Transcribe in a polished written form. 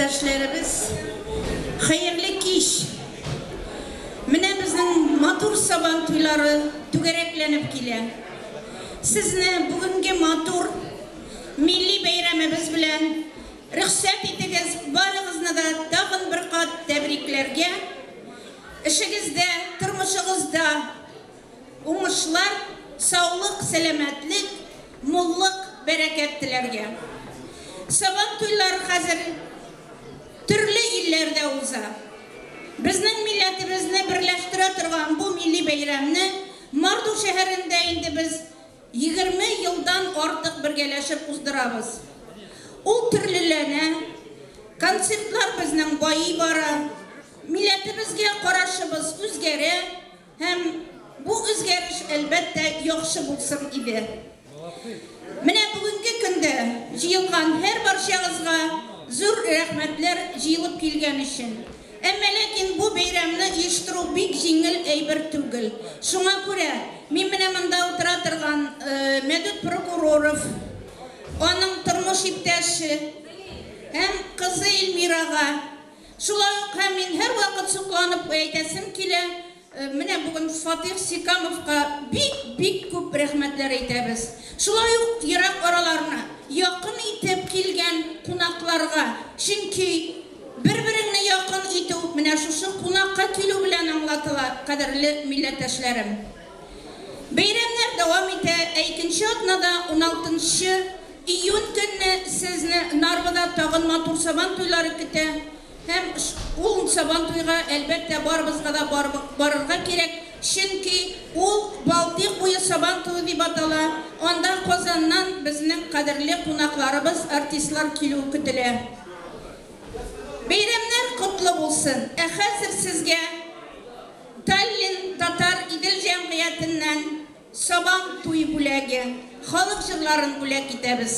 милләттәшләребез, хәерле кич. Менә безнең матур сабан туйлары түгәрәкләнеп килә. Сезне бүгенге матур милли бәйрәмебез белән рөхсәт итегез, барыгызны да тагын бер кат тәбрикләргә. Эшегездә, тормышыгызда уңышлар, саулык, сәламәтлек, муллык, бәрәкәт теләргә. Сабан туйлары хәзер төрле илләрдә уза. Безнең милләтебезне берләштерә торган бу милли бәйрәмне Морду шәһәрендә инде без 20 елдан артык бергәләшеп уздырабыз. Ул төрлеләнә, концертлар безнең байый бара, милләтебезгә карашыбыз үзгәрә һәм бу үзгәреш әлбәттә яхшы булсын иде. Менә бүгенге көндә җыелган һәр барчагызга зур рәхмәтләр җыелып килгән өчен. Әмма ләкин бу бәйрәмне оештыру бик җиңел әйбер түгел. Шуңа күрә мин менә монда утыра торган Мәдүт Прокуроров, аның тормыш иптәше һәм кызы Эльмирага, шулай ук һәм мин һәр вакыт сукланып әйтәсем килә, менә бүген Фатих Сикамовка бик күп рәхмәтләр әйтәбез. Шулай ук ерак араларына якын итеп килгән кунакларга, чөнки бер-береңне якын итү менә шушы кунакка килү белән аңлатыла, кадерле милләттәшләрем. Бәйрәмнәр дәвам итә. Икенче атнада 16 июнь көнне сезне Нарвада тагын матур сабан туйлары көтә. Һәм ул сабан туйга әлбәттә барыбызга да барырга кирәк, чөнки ул Балтыйк буе сабан туйы дип атала. Анда Казаннан безнең кадерле кунакларыбыз, артистлар килү көтелә. Бәйрәмнәр котлы булсын. Хәзер сезгә Таллин татар идел җәмгыятеннән сабан туй бүләге, халык җырларын бүләк итәбез.